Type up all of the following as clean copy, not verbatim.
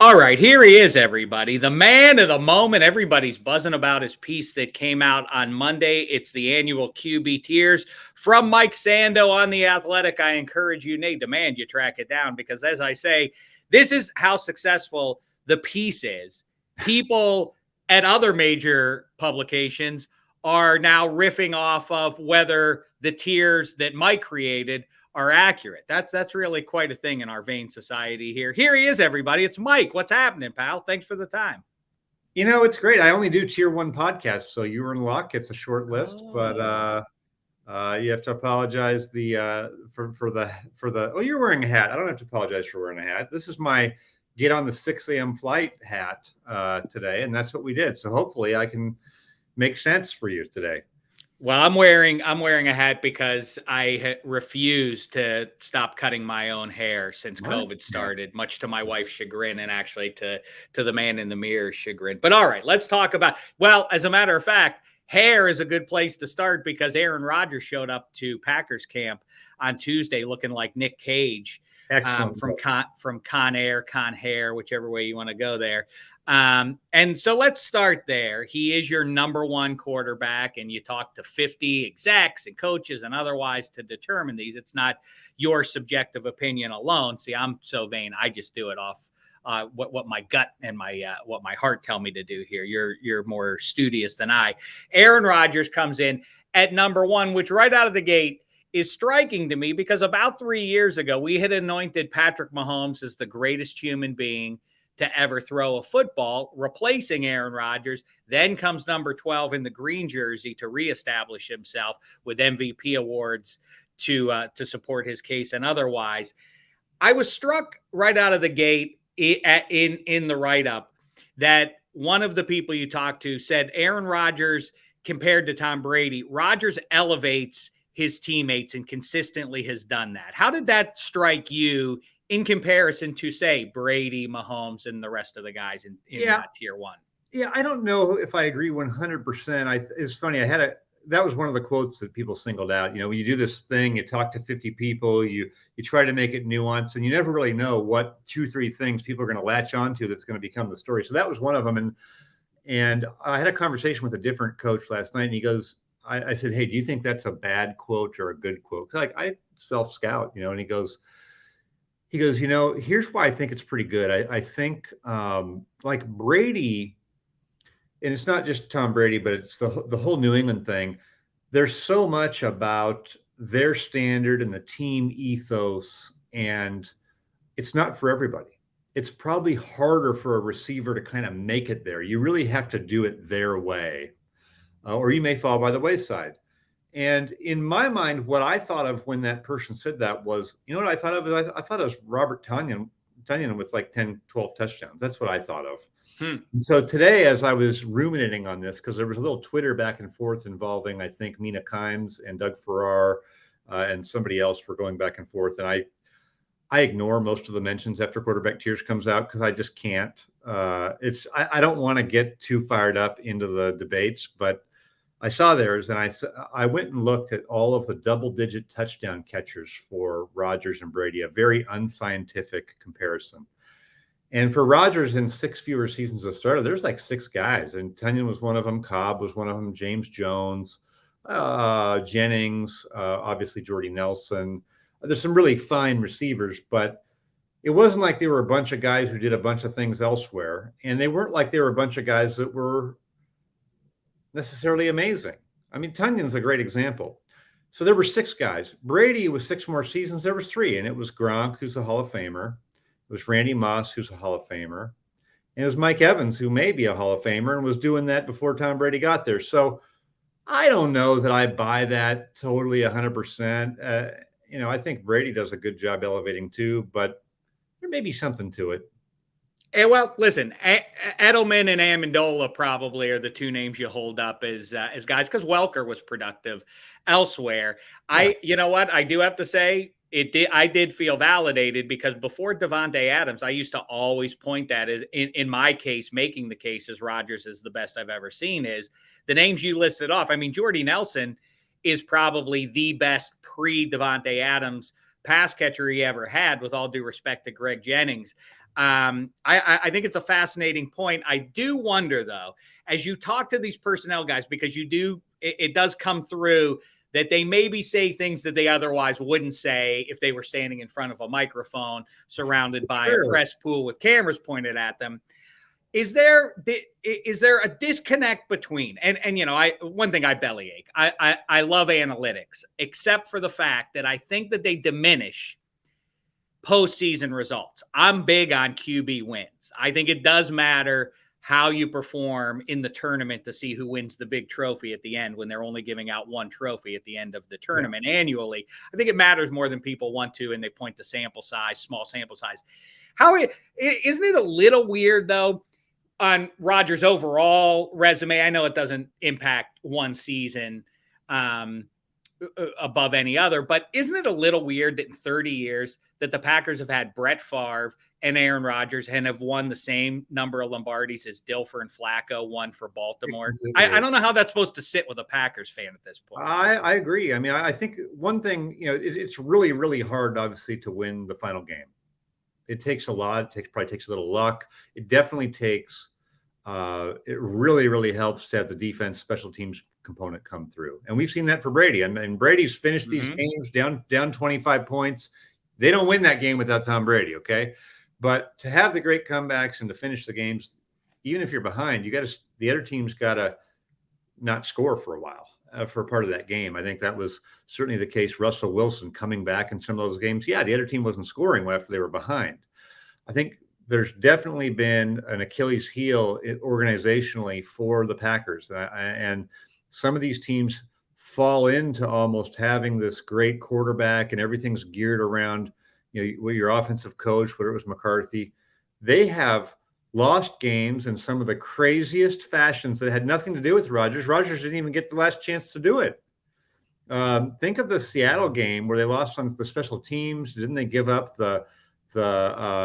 All right, here he is, everybody. The man of the moment. Everybody's buzzing about his piece that came out on Monday. It's the annual QB Tiers from Mike Sando on The Athletic. I encourage you, Nate, demand you track it down because, as I say, this is how successful the piece is. People at other major publications are now riffing off of whether the tiers that Mike created are accurate. That's really quite a thing in our vain society here. Here he is, everybody. It's Mike. What's happening, pal? Thanks for the time. It's great. I only do tier 1 podcasts, so you were in luck. It's a short list, but you have to apologize for the. Oh, you're wearing a hat. I don't have to apologize for wearing a hat. This is my get on the 6 a.m. flight hat today, and that's what we did. So hopefully I can make sense for you today. Well, I'm wearing a hat because I refuse to stop cutting my own hair since COVID started, much to my wife's chagrin and actually to the man in the mirror's chagrin. But all right, let's talk about, well, as a matter of fact, hair is a good place to start because Aaron Rodgers showed up to Packers camp on Tuesday looking like Nick Cage. Excellent. From Con Hair, whichever way you want to go there. And so let's start there. He is your number one quarterback, and you talk to 50 execs and coaches and otherwise to determine these. It's not your subjective opinion alone. See, I'm so vain. I just do it off what my gut and what my heart tell me to do here. You're more studious than I. Aaron Rodgers comes in at number one, which right out of the gate is striking to me because about 3 years ago, we had anointed Patrick Mahomes as the greatest human being to ever throw a football, replacing Aaron Rodgers. Then comes number 12 in the green jersey to reestablish himself with MVP awards to support his case and otherwise. I was struck right out of the gate in the write-up that one of the people you talked to said Aaron Rodgers compared to Tom Brady, Rodgers elevates his teammates and consistently has done that. How did that strike you in comparison to, say, Brady, Mahomes, and the rest of the guys in tier one? Yeah, I don't know if I agree 100%. It's funny. That was one of the quotes that people singled out. When you do this thing, you talk to 50 people, you try to make it nuanced, and you never really know what 2-3 things people are going to latch onto that's going to become the story. So that was one of them. And I had a conversation with a different coach last night, and he goes, I said, hey, do you think that's a bad quote or a good quote? Like, I self-scout, and he goes, here's why I think it's pretty good. I think like Brady, and it's not just Tom Brady, but it's the whole New England thing. There's so much about their standard and the team ethos, and it's not for everybody. It's probably harder for a receiver to kind of make it there. You really have to do it their way. Or you may fall by the wayside. And in my mind, what I thought of when that person said that was, what I thought of? I thought it was Robert Tonyan with like 10, 12 touchdowns. That's what I thought of. And so today, as I was ruminating on this, because there was a little Twitter back and forth involving, I think, Mina Kimes and Doug Farrar and somebody else were going back and forth. And I ignore most of the mentions after quarterback tiers comes out because I just can't. I don't want to get too fired up into the debates, but I saw theirs, and I went and looked at all of the double-digit touchdown catchers for Rodgers and Brady, a very unscientific comparison. And for Rodgers in 6 fewer seasons as starter, there's like 6 guys, and Tonyan was one of them, Cobb was one of them, James Jones, Jennings, obviously Jordy Nelson. There's some really fine receivers, but it wasn't like they were a bunch of guys who did a bunch of things elsewhere, and they weren't like they were a bunch of guys that were necessarily amazing. I mean, Tonyan's a great example. So there were 6 guys. Brady with 6 more seasons, there was 3, and it was Gronk, who's a Hall of Famer. It was Randy Moss, who's a Hall of Famer. And it was Mike Evans, who may be a Hall of Famer and was doing that before Tom Brady got there. So I don't know that I buy that totally 100%. I think Brady does a good job elevating too, but there may be something to it. Well, listen, Edelman and Amendola probably are the 2 names you hold up as guys because Welker was productive elsewhere. Yeah. You know what? I do have to say I did feel validated because before Devontae Adams, I used to always point that in my case, making the case as Rodgers is the best I've ever seen is the names you listed off. I mean, Jordy Nelson is probably the best pre-Devontae Adams pass catcher he ever had, with all due respect to Greg Jennings. I think it's a fascinating point. I do wonder, though, as you talk to these personnel guys, because it does come through that they maybe say things that they otherwise wouldn't say if they were standing in front of a microphone surrounded by a press pool with cameras pointed at them. Is there a disconnect between and one thing I bellyache. I love analytics, except for the fact that I think that they diminish postseason results. I'm big on QB wins. I think it does matter how you perform in the tournament to see who wins the big trophy at the end when they're only giving out one trophy at the end of the tournament annually. I think it matters more than people want to, and they point to sample size, small sample size. Isn't it a little weird, though, on Rodgers' overall resume? I know it doesn't impact one season above any other, but isn't it a little weird that in 30 years that the Packers have had Brett Favre and Aaron Rodgers and have won the same number of Lombardis as Dilfer and Flacco won for Baltimore? I don't know how that's supposed to sit with a Packers fan at this point. I agree. I mean, I think one thing, it's really, really hard, obviously, to win the final game. It takes a lot. It probably takes a little luck. It definitely takes, it really, really helps to have the defense, special teams component come through. And we've seen that for Brady. I mean, Brady's finished these games down 25 points. They don't win that game without Tom Brady, okay? But to have the great comebacks and to finish the games, even if you're behind, the other team's got to not score for a while for part of that game. I think that was certainly the case. Russell Wilson coming back in some of those games. Yeah, the other team wasn't scoring after they were behind. I think there's definitely been an Achilles heel organizationally for the Packers. And some of these teams fall into almost having this great quarterback and everything's geared around, your offensive coach, whether it was McCarthy. They have lost games in some of the craziest fashions that had nothing to do with Rodgers. Rodgers didn't even get the last chance to do it. Think of the Seattle game where they lost on the special teams. Didn't they give up the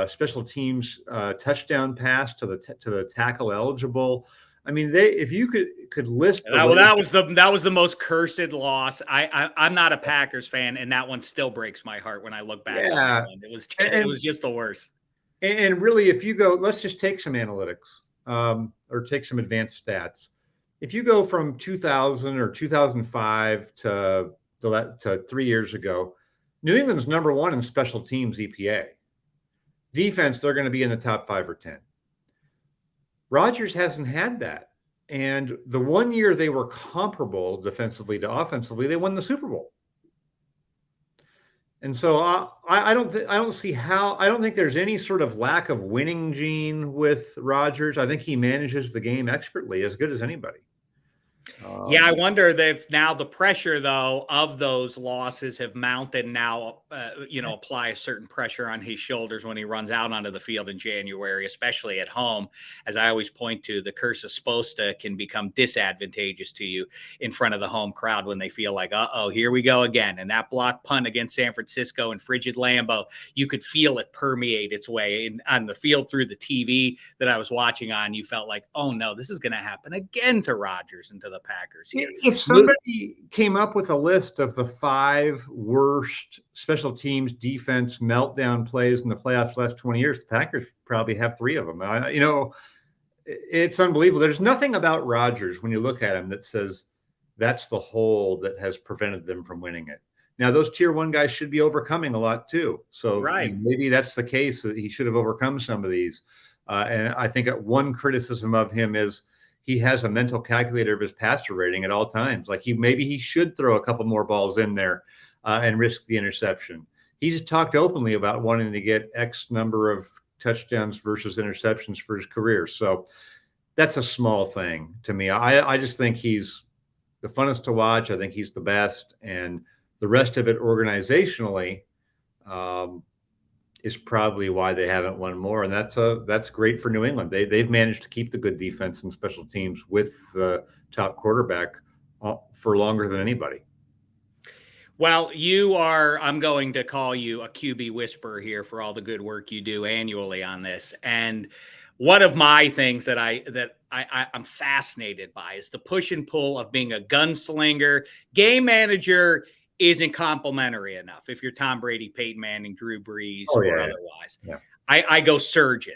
special teams touchdown pass to the tackle eligible? I mean, if you could list that was the most cursed loss. I'm not a Packers fan, and that one still breaks my heart when I look back. Yeah, it was just the worst. And really, if you go, let's just take some analytics or take some advanced stats. If you go from 2000 or 2005 to 3 years ago, New England's number one in special teams EPA. Defense, they're going to be in the top 5 or 10. Rodgers hasn't had that. And the one year they were comparable defensively to offensively, they won the Super Bowl. And so I don't think there's any sort of lack of winning gene with Rodgers. I think he manages the game expertly, as good as anybody. Yeah, I wonder if now the pressure, though, of those losses have mounted now, apply a certain pressure on his shoulders when he runs out onto the field in January, especially at home. As I always point to, the curse of Sposta can become disadvantageous to you in front of the home crowd when they feel like, here we go again. And that block punt against San Francisco in frigid Lambeau, you could feel it permeate its way on the field through the TV that I was watching on. You felt like, oh, no, this is going to happen again to Rodgers and to the Packers here. If somebody came up with a list of the 5 worst special teams defense meltdown plays in the playoffs the last 20 years, the Packers probably have 3 of them. It's unbelievable. There's nothing about Rodgers when you look at him that says that's the hole that has prevented them from winning it. Now, those tier 1 guys should be overcoming a lot too. So maybe that's the case, that he should have overcome some of these. And I think one criticism of him is he has a mental calculator of his passer rating at all times. Like maybe he should throw a couple more balls in there and risk the interception. He's talked openly about wanting to get X number of touchdowns versus interceptions for his career. So that's a small thing to me. I just think he's the funnest to watch. I think he's the best. And the rest of it organizationally is probably why they haven't won more. And that's great for New England. They've managed to keep the good defense and special teams with the top quarterback for longer than anybody. Well, I'm going to call you a QB whisperer here for all the good work you do annually on this. And one of my things that I'm fascinated by is the push and pull of being a gunslinger. Game manager isn't complimentary enough if you're Tom Brady, Peyton Manning, Drew Brees, or otherwise. Yeah. I go surgeon.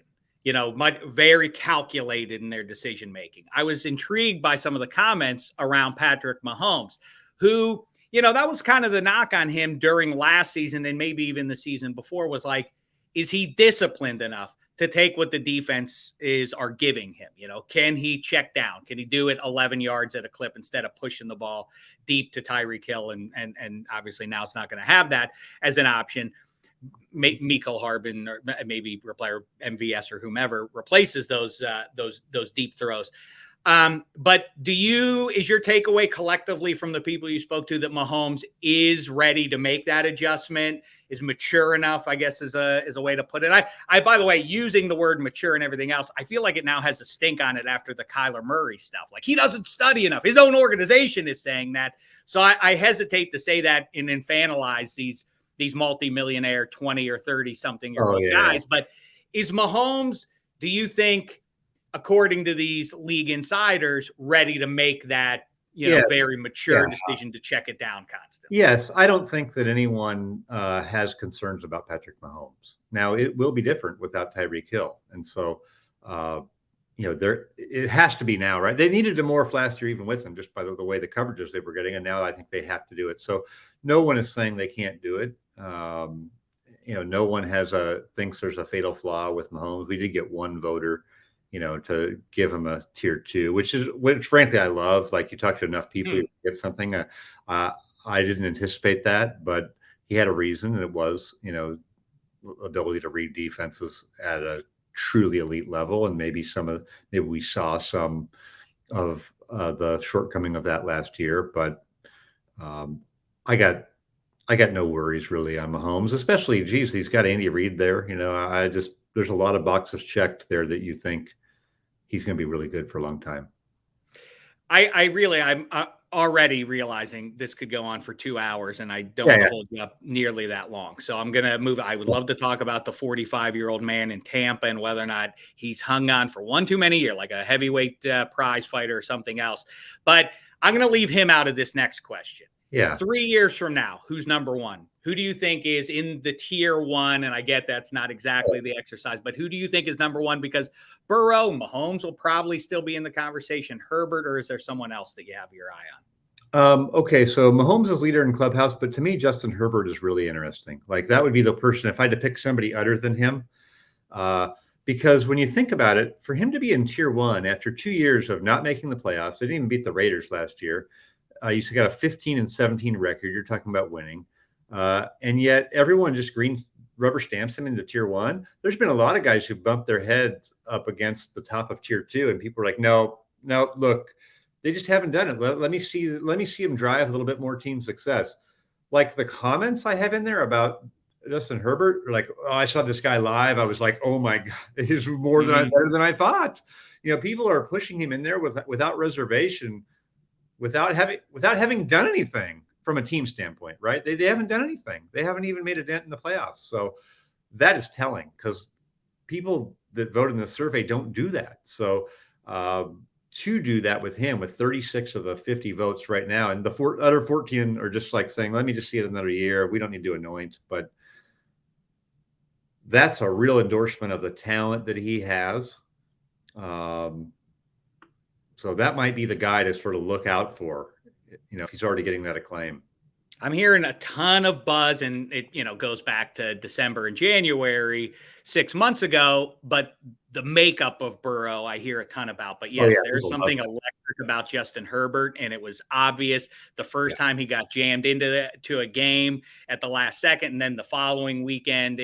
Very calculated in their decision making. I was intrigued by some of the comments around Patrick Mahomes, who, that was kind of the knock on him during last season and maybe even the season before, was like, is he disciplined enough to take what the defense are giving him? Can he check down? Can he do it 11 yards at a clip instead of pushing the ball deep to Tyreek Hill? And obviously now it's not going to have that as an option. Mecole Hardman, or maybe replayer MVS or whomever replaces those deep throws. But is your takeaway collectively from the people you spoke to that Mahomes is ready to make that adjustment, is mature enough, I guess is a way to put it. I by the way, using the word mature and everything else, I feel like it now has a stink on it after the Kyler Murray stuff. Like, he doesn't study enough. His own organization is saying that. So I hesitate to say that and infantilize these multi-millionaire 20 or 30 something year old guys. But is Mahomes, do you think, according to these league insiders, ready to make that, very mature decision to check it down constantly? Yes. I don't think that anyone has concerns about Patrick Mahomes. Now, it will be different without Tyreek Hill. And so, it has to be now, right? They needed to morph last year, even with him, just by the way the coverages they were getting. And now I think they have to do it. So no one is saying they can't do it. No one thinks there's a fatal flaw with Mahomes. We did get one voter, to give him a tier 2, which frankly I love. Like, you talk to enough people, you get something. I didn't anticipate that, but he had a reason, and it was, ability to read defenses at a truly elite level. And maybe we saw some of the shortcoming of that last year, but I got no worries really on Mahomes, especially, he's got Andy Reid there. There's a lot of boxes checked there that you think he's going to be really good for a long time. I'm already realizing this could go on for 2 hours, and I don't want to hold you up nearly that long. So I'm going to move. I would love to talk about the 45-year-old man in Tampa and whether or not he's hung on for one too many years, like a heavyweight prize fighter or something else. But I'm going to leave him out of this next question. Yeah. 3 years from now, who's number one? Who do you think is in the tier 1? And I get that's not exactly the exercise, but who do you think is number 1? Because Burrow, Mahomes will probably still be in the conversation. Herbert, or is there someone else that you have your eye on? Okay, so Mahomes is leader in clubhouse, but to me, Justin Herbert is really interesting. Like, that would be the person if I had to pick somebody other than him. Because when you think about it, for him to be in tier 1 after 2 years of not making the playoffs, they didn't even beat the Raiders last year. You got a 15-17 record. You're talking about winning. And yet everyone just rubber stamps him into tier 1. There's been a lot of guys who bumped their heads up against the top of tier 2, and people are like, no, look, they just haven't done it. Let me see him drive a little bit more team success. Like, the comments I have in there about Justin Herbert are like, oh, I saw this guy live. I was like, oh my God, he's better than I thought. People are pushing him in there without reservation, without having done anything from a team standpoint, right? They haven't done anything. They haven't even made a dent in the playoffs. So that is telling, because people that vote in the survey don't do that. So to do that with him, with 36 of the 50 votes right now, and the other 14 are just like saying, let me just see it another year. We don't need to anoint. But that's a real endorsement of the talent that he has. So that might be the guy to sort of look out for, if he's already getting that acclaim. I'm hearing a ton of buzz, and it, goes back to December and January 6 months ago, but the makeup of Burrow, I hear a ton about. But yes, there's something electric about Justin Herbert, and it was obvious the first time he got jammed into a game at the last second, and then the following weekend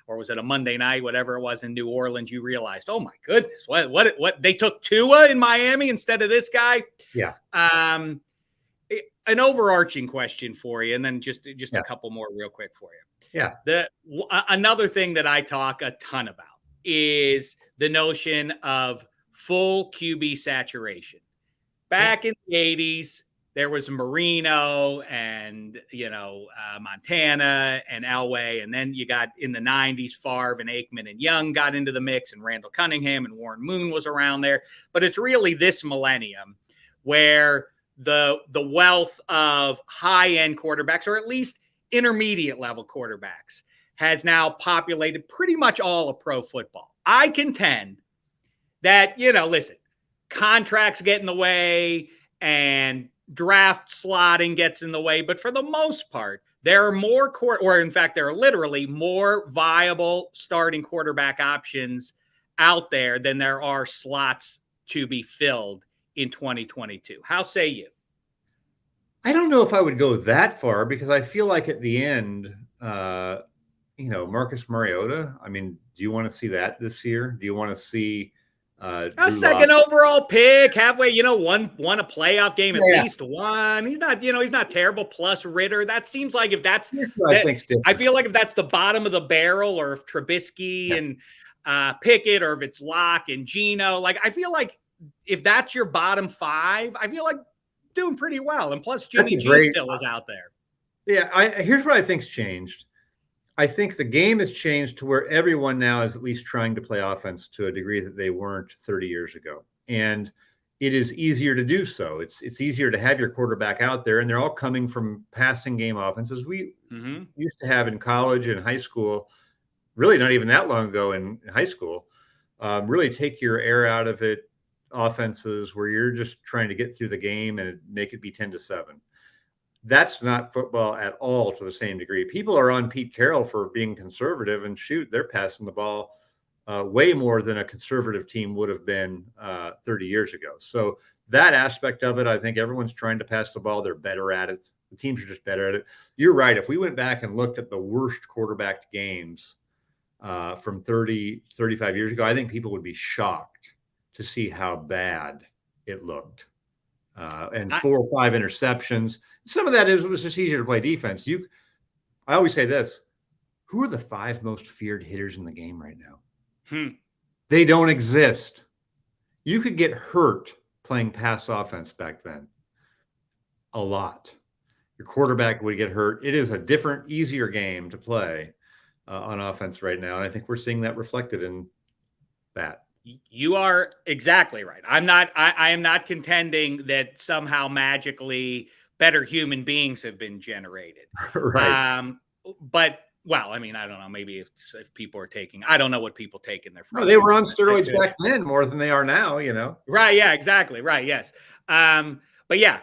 or was it a Monday night, whatever it was, in New Orleans, you realized, oh my goodness, what they took Tua in Miami instead of this guy. Yeah. An overarching question for you, and then just a couple more real quick for you. Yeah. Another thing that I talk a ton about is the notion of full QB saturation. Back in the 80s, there was Marino and, Montana and Elway. And then you got in the 90s, Favre and Aikman and Young got into the mix, and Randall Cunningham and Warren Moon was around there. But it's really this millennium where the wealth of high-end quarterbacks, or at least intermediate level quarterbacks, has now populated pretty much all of pro football. I contend that, listen, contracts get in the way and draft slotting gets in the way. But for the most part, there are more there are literally more viable starting quarterback options out there than there are slots to be filled in 2022. How say you? I don't know if I would go that far because I feel like at the end, Marcus Mariota, I mean, do you want to see that this year? Do you want to see a second overall pick, halfway, won a playoff game, at least one. He's not terrible. Plus Ritter. That seems like if that's, I feel like if that's the bottom of the barrel, or if Trubisky and Pickett, or if it's Locke and Geno, like I feel like if that's your bottom five, I feel like doing pretty well. And plus Jimmy G still is out there. Yeah. Here's what I think's changed. I think the game has changed to where everyone now is at least trying to play offense to a degree that they weren't 30 years ago. And it is easier to do so. It's easier to have your quarterback out there, and they're all coming from passing game offenses we used to have in college and high school, really not even that long ago in high school. Really take your air out of it offenses where you're just trying to get through the game and make it be 10-7. That's not football at all to the same degree. People are on Pete Carroll for being conservative, and shoot, they're passing the ball way more than a conservative team would have been 30 years ago. So that aspect of it, I think everyone's trying to pass the ball. They're better at it. The teams are just better at it. You're right. If we went back and looked at the worst quarterbacked games from 30, 35 years ago, I think people would be shocked to see how bad it looked. And 4 or 5 interceptions. Some of that it was just easier to play defense. I always say this: who are the 5 most feared hitters in the game right now? They don't exist. You could get hurt playing pass offense back then. A lot. Your quarterback would get hurt. It is a different, easier game to play on offense right now. And I think we're seeing that reflected in that. You are exactly right. I am not contending that somehow magically better human beings have been generated. Right. But, well, I mean, I don't know. Maybe if people are taking, I don't know what people take in their. No, they were on steroids back then more than they are now, Right. Yeah, exactly. Right. Yes. But yeah,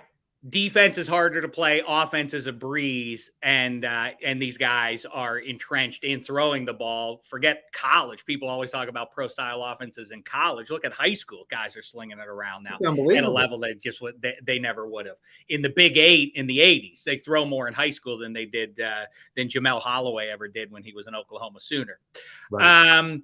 defense is harder to play. Offense is a breeze. And these guys are entrenched in throwing the ball. Forget college. People always talk about pro style offenses in college. Look at high school. Guys are slinging it around now at a level that just they never would have. In the Big 8 in the 80s, they throw more in high school than they did than Jamel Holloway ever did when he was an Oklahoma Sooner. Right.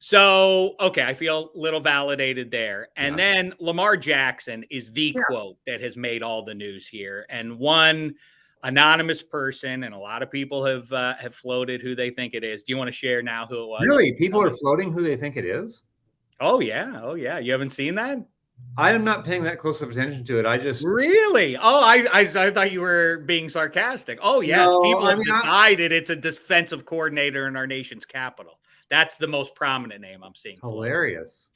So, okay, I feel a little validated there. And then Lamar Jackson is the quote that has made all the news here. And one anonymous person, and a lot of people have floated who they think it is. Do you want to share now who it was? Really? People are floating who they think it is? Oh, yeah. Oh, yeah. You haven't seen that? I am not paying that close of attention to it. I just really. Oh, I thought you were being sarcastic. Oh, yes. No, people have decided it's a defensive coordinator in our nation's capital. That's the most prominent name I'm seeing. Hilarious.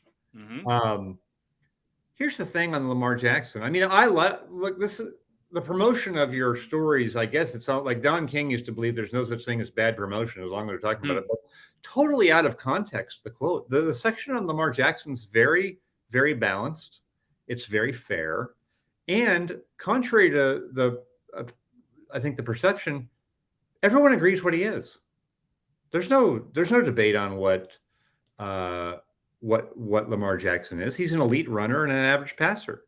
Here's the thing on Lamar Jackson. I mean, look. This is the promotion of your stories. I guess it's all like Don King used to believe there's no such thing as bad promotion as long as they're talking about it. But totally out of context, the quote. The section on Lamar Jackson's very, very balanced. It's very fair, and contrary to I think the perception, everyone agrees what he is. There's no debate on what Lamar Jackson is. He's an elite runner and an average passer.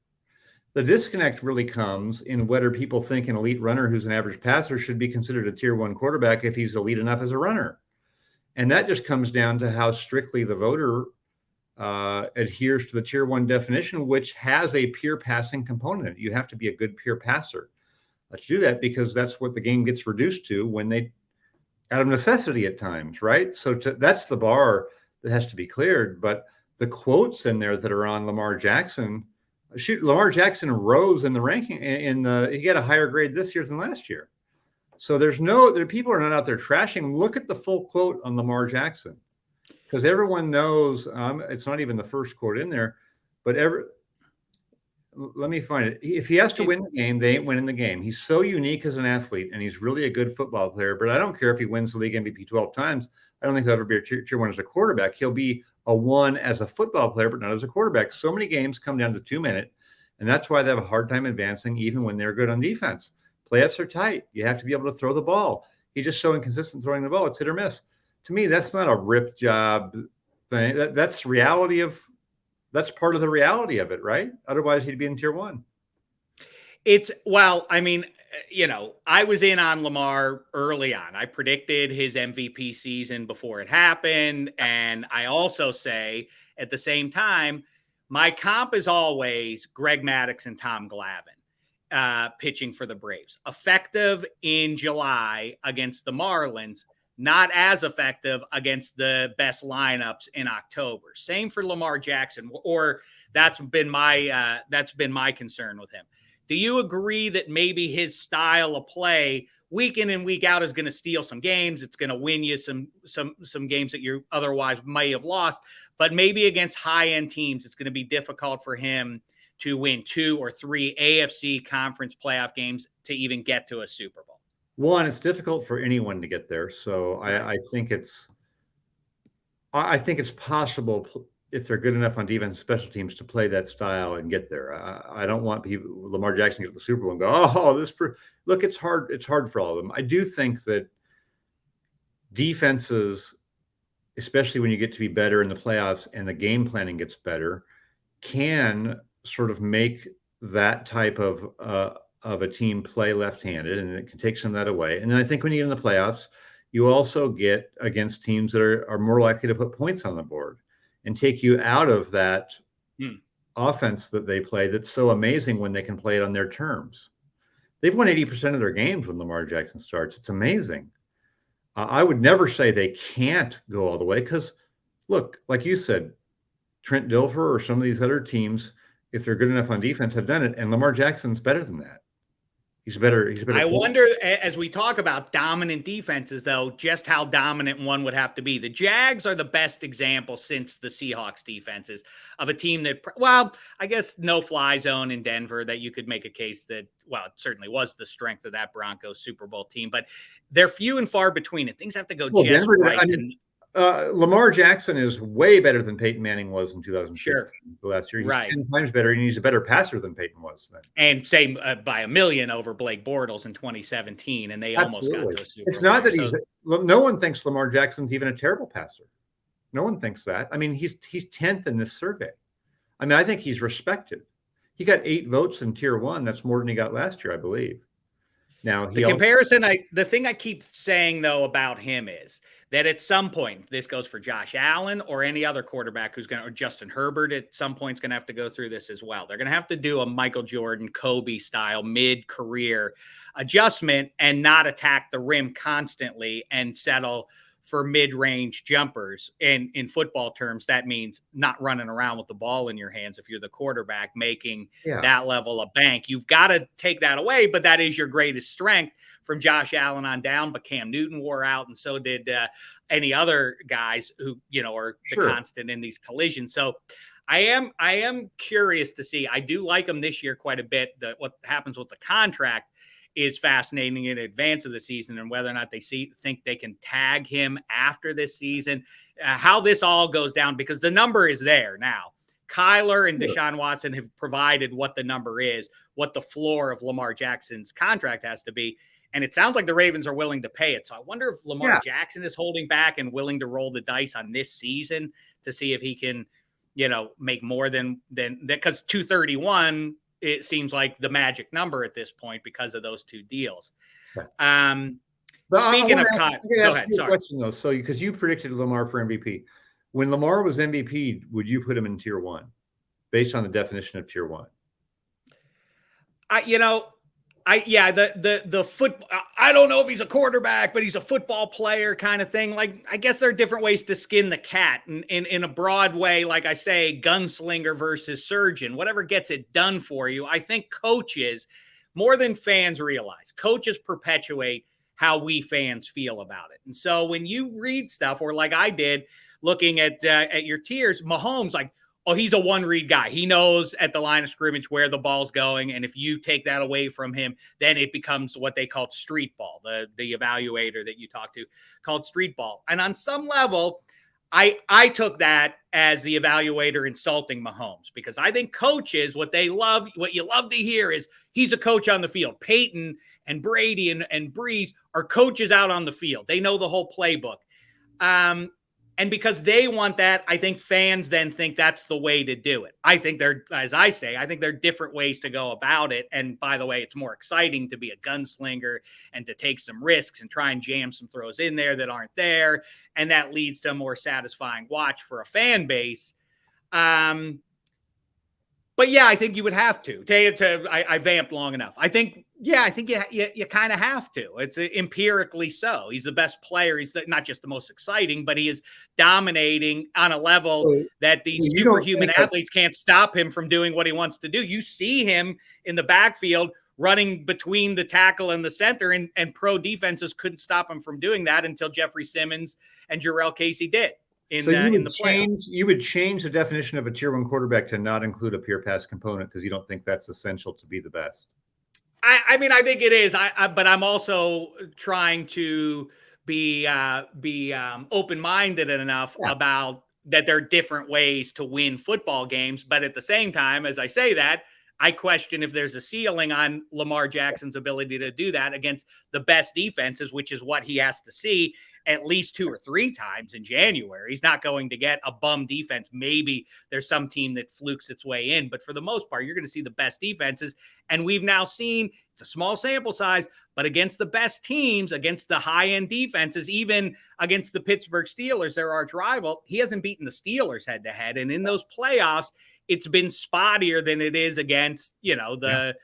The disconnect really comes in whether people think an elite runner who's an average passer should be considered a tier 1 quarterback if he's elite enough as a runner. And that just comes down to how strictly the voter adheres to the tier 1 definition, which has a pure passing component. You have to be a good pure passer to do that, because that's what the game gets reduced to when they, out of necessity at times, right? So that's the bar that has to be cleared. But the quotes in there that are on Lamar Jackson, Lamar Jackson rose in the ranking. He got a higher grade this year than last year. So people are not out there trashing. Look at the full quote on Lamar Jackson, because everyone knows it's not even the first quote in there, but let me find it. If he has to win the game, they ain't winning the game. He's so unique as an athlete, and he's really a good football player. But I don't care if he wins the league MVP 12 times. I don't think he'll ever be a tier one as a quarterback. He'll be a one as a football player, but not as a quarterback. So many games come down to 2 minute, and that's why they have a hard time advancing, even when they're good on defense. Playoffs are tight. You have to be able to throw the ball. He's just so inconsistent throwing the ball. It's hit or miss. To me, that's not a rip job thing. That's reality of. That's part of the reality of it, right? Otherwise, he'd be in tier one. I mean, I was in on Lamar early on. I predicted his MVP season before it happened. And I also say at the same time, my comp is always Greg Maddux and Tom Glavine pitching for the Braves. Effective in July against the Marlins, not as effective against the best lineups in October. Same for Lamar Jackson, or that's been my concern with him. Do you agree that maybe his style of play week in and week out is going to steal some games? It's going to win you some games that you otherwise may have lost, but maybe against high-end teams, it's going to be difficult for him to win 2 or 3 AFC conference playoff games to even get to a Super Bowl. One, it's difficult for anyone to get there. So I think it's possible if they're good enough on defense and special teams to play that style and get there. I don't want Lamar Jackson to get to the Super Bowl and go, look, it's hard. It's hard for all of them. I do think that defenses, especially when you get to be better in the playoffs and the game planning gets better, can sort of make that type of a team play left-handed, and it can take some of that away. And then I think when you get in the playoffs, you also get against teams that are more likely to put points on the board and take you out of that offense that they play that's so amazing when they can play it on their terms. They've won 80% of their games when Lamar Jackson starts. It's amazing. I would never say they can't go all the way because, look, like you said, Trent Dilfer or some of these other teams, if they're good enough on defense, have done it, and Lamar Jackson's better than that. He's better. I wonder, as we talk about dominant defenses, though, just how dominant one would have to be. The Jags are the best example since the Seahawks defenses of a team that, I guess no fly zone in Denver that you could make a case that, it certainly was the strength of that Broncos Super Bowl team, but they're few and far between, and things have to go just Denver, right. Lamar Jackson is way better than Peyton Manning was in 2015. Last year. He's 10 times better, and he's a better passer than Peyton was then. And same by a million over Blake Bortles in 2017, and they almost got to a Super Bowl. It's not that no one thinks Lamar Jackson's even a terrible passer. No one thinks that. I mean, he's 10th in this survey. I mean, I think he's respected. He got 8 votes in tier one. That's more than he got last year, I believe. Now, the thing I keep saying, though, about him is that at some point, this goes for Josh Allen or any other quarterback or Justin Herbert at some point is going to have to go through this as well. They're going to have to do a Michael Jordan, Kobe style mid-career adjustment and not attack the rim constantly and settle for mid-range jumpers. And in football terms, that means not running around with the ball in your hands if you're the quarterback, making that level of bank. You've got to take that away, but that is your greatest strength from Josh Allen on down. But Cam Newton wore out, and so did any other guys who, are the constant in these collisions. So I am curious to see. I do like him this year quite a bit. What happens with the contract is fascinating in advance of the season, and whether or not they think they can tag him after this season, how this all goes down, because the number is there now. Kyler and Deshaun Watson have provided what the number is, what the floor of Lamar Jackson's contract has to be. And it sounds like the Ravens are willing to pay it. So I wonder if Lamar Jackson is holding back and willing to roll the dice on this season to see if he can, make more than that, because 231, it seems like the magic number at this point because of those 2 deals. Speaking of Kyle, go ahead. Sorry. Question though. So, because you predicted Lamar for MVP, when Lamar was MVP, would you put him in tier one based on the definition of tier one? The football, I don't know if he's a quarterback, but he's a football player kind of thing. Like, I guess there are different ways to skin the cat in a broad way. Like I say, gunslinger versus surgeon, whatever gets it done for you. I think coaches, more than fans realize, coaches perpetuate how we fans feel about it. And so when you read stuff, or like I did, looking at your tiers, Mahomes, like, Oh, he's a one-read guy. He knows at the line of scrimmage where the ball's going, and if you take that away from him, then it becomes what they call street ball. The evaluator that you talk to called street ball. And on some level, I took that as the evaluator insulting Mahomes, because I think coaches, what you love to hear is he's a coach on the field. Peyton and Brady and Breeze are coaches out on the field. They know the whole playbook. And because they want that, I think fans then think that's the way to do it. I think as I say, I think there are different ways to go about it. And by the way, it's more exciting to be a gunslinger and to take some risks and try and jam some throws in there that aren't there. And that leads to a more satisfying watch for a fan base. But yeah, I think you would have to. I vamped long enough. I think you kind of have to. It's empirically so. He's the best player. He's not just the most exciting, but he is dominating on a level that these superhuman athletes can't stop him from doing what he wants to do. You see him in the backfield running between the tackle and the center, and pro defenses couldn't stop him from doing that until Jeffrey Simmons and Jarrell Casey did. So you would change the definition of a tier 1 quarterback to not include a pure pass component because you don't think that's essential to be the best. I mean, I think it is. But I'm also trying to be open-minded enough about that there are different ways to win football games. But at the same time, as I say that, I question if there's a ceiling on Lamar Jackson's ability to do that against the best defenses, which is what he has to see at least 2 or 3 times in January. He's not going to get a bum defense. Maybe there's some team that flukes its way in, but for the most part, you're going to see the best defenses. And we've now seen, it's a small sample size, but against the best teams, against the high-end defenses, even against the Pittsburgh Steelers, their arch rival, he hasn't beaten the Steelers head-to-head. And in those playoffs, it's been spottier than it is against, the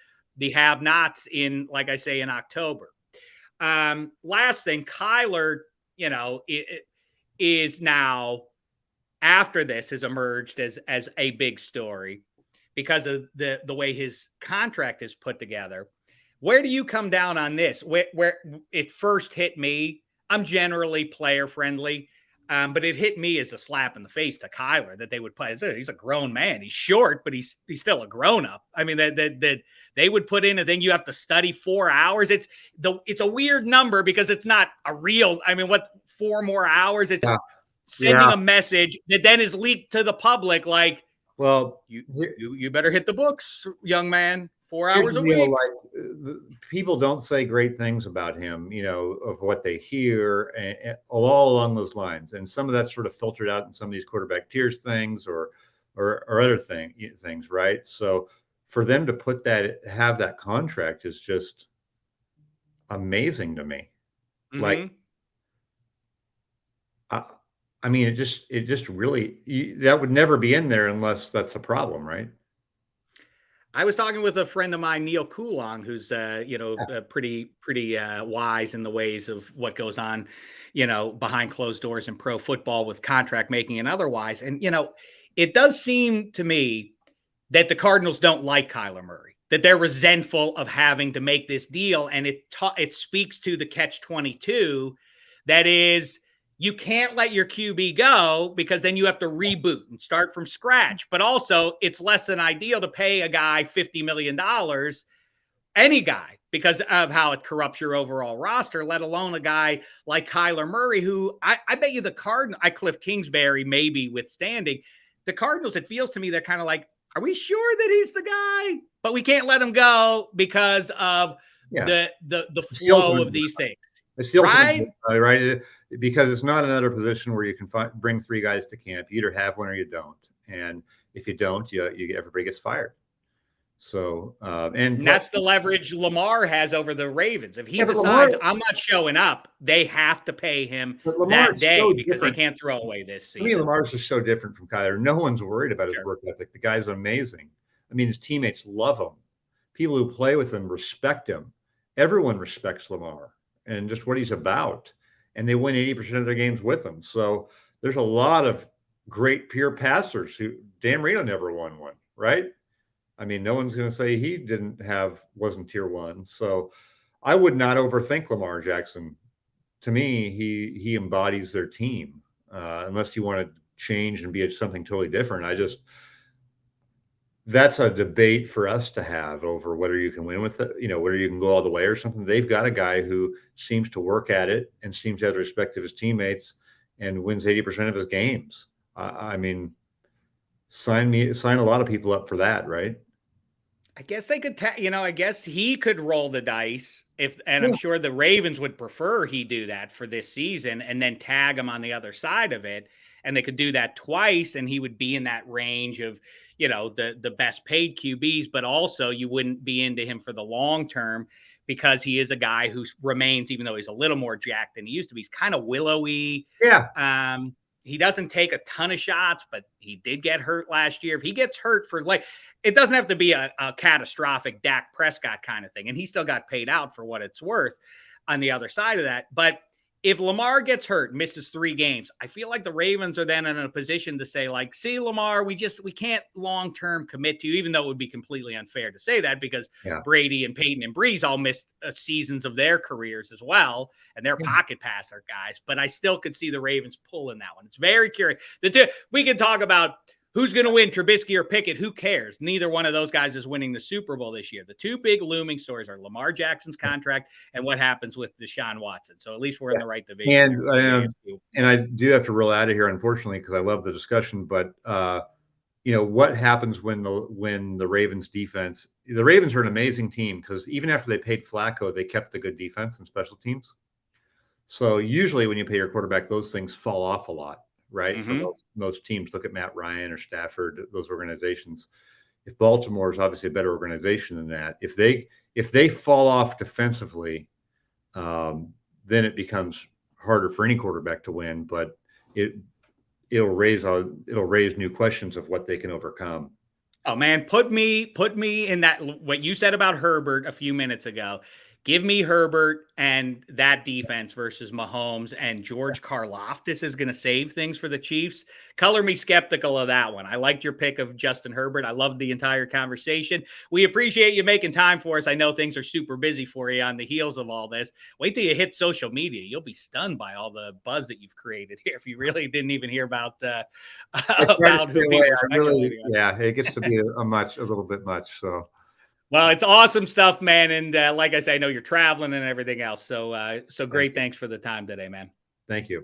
have-nots in, like I say, in October. Last thing, Kyler, is now, after this, has emerged as a big story because of the way his contract is put together. Where do you come down on this? Where it first hit me, I'm generally player friendly, but it hit me as a slap in the face to Kyler that they would play. He's a grown man. He's short, but he's still a grown up. I mean, that they would put in a thing you have to study 4 hours. It's a weird number because it's not a real. I mean, what, 4 more hours? It's sending a message that then is leaked to the public. Like, well, you better hit the books, young man. 4 hours a week. People don't say great things about him, of what they hear, and all along those lines. And some of that's sort of filtered out in some of these quarterback tiers things or other things, right? So for them to have that contract is just amazing to me. Mm-hmm. Like, I mean, it just really, that would never be in there unless that's a problem, right? I was talking with a friend of mine, Neil Coulong, who's pretty wise in the ways of what goes on, behind closed doors in pro football with contract making and otherwise. And it does seem to me that the Cardinals don't like Kyler Murray, that they're resentful of having to make this deal, and it speaks to the catch-22 that is, you can't let your QB go because then you have to reboot and start from scratch. But also, it's less than ideal to pay a guy $50 million, any guy, because of how it corrupts your overall roster, let alone a guy like Kyler Murray, who I bet you the Cardinals, Cliff Kingsbury maybe withstanding, the Cardinals, it feels to me they're kind of like, are we sure that he's the guy? But we can't let him go because of the flow of these things. Right? Because it's not another position where you can bring 3 guys to camp. You either have one or you don't. And if you don't, everybody gets fired. So, and that's the leverage Lamar has over the Ravens. If he decides I'm not showing up, they have to pay him that day because they can't throw away this season. I mean, Lamar's just so different from Kyler. No one's worried about his work ethic. The guy's amazing. I mean, his teammates love him. People who play with him respect him. Everyone respects Lamar and just what he's about. And they win 80% of their games with him. So there's a lot of great pure passers who Dan Marino never won one, right? I mean, no one's going to say he wasn't tier 1. So I would not overthink Lamar Jackson. To me, he embodies their team, unless you want to change and be something totally different. that's a debate for us to have over whether you can win with it, whether you can go all the way or something. They've got a guy who seems to work at it and seems to have the respect of his teammates and wins 80% of his games. I mean, sign a lot of people up for that, right? I guess they could, I guess he could roll the dice and I'm Yeah. sure the Ravens would prefer he do that for this season and then tag him on the other side of it. And they could do that twice and he would be in that range of, the best paid QBs, but also you wouldn't be into him for the long term because he is a guy who remains, even though he's a little more jacked than he used to be, he's kind of willowy. Yeah. He doesn't take a ton of shots, but he did get hurt last year. If he gets hurt for it doesn't have to be a catastrophic Dak Prescott kind of thing. And he still got paid out for what it's worth on the other side of that. But if Lamar gets hurt, misses 3 games, I feel like the Ravens are then in a position to say, like, see, Lamar, we can't long-term commit to you, even though it would be completely unfair to say that because Brady and Peyton and Breeze all missed seasons of their careers as well, and they're pocket passer guys. But I still could see the Ravens pulling that one. It's very curious. We can talk about who's going to win, Trubisky or Pickett? Who cares? Neither one of those guys is winning the Super Bowl this year. The 2 big looming stories are Lamar Jackson's contract and what happens with Deshaun Watson. So at least we're in the right division. And I do have to roll out of here, unfortunately, because I love the discussion. But what happens when the Ravens defense? The Ravens are an amazing team because even after they paid Flacco, they kept the good defense and special teams. So usually when you pay your quarterback, those things fall off a lot. Right. Mm-hmm. For most teams, look at Matt Ryan or Stafford, those organizations. If Baltimore is obviously a better organization than that, if they fall off defensively, then it becomes harder for any quarterback to win, but it'll raise new questions of what they can overcome. Oh man, put me in that, what you said about Herbert a few minutes ago. Give me Herbert and that defense versus Mahomes and George Karlaftis is going to save things for the Chiefs. Color me skeptical of that one. I liked your pick of Justin Herbert. I loved the entire conversation. We appreciate you making time for us. I know things are super busy for you on the heels of all this. Wait till you hit social media. You'll be stunned by all the buzz that you've created here. If you really didn't even hear about who people it gets to be a little bit much. So. Well, it's awesome stuff, man. And like I say, I know you're traveling and everything else. So great. Thanks for the time today, man. Thank you.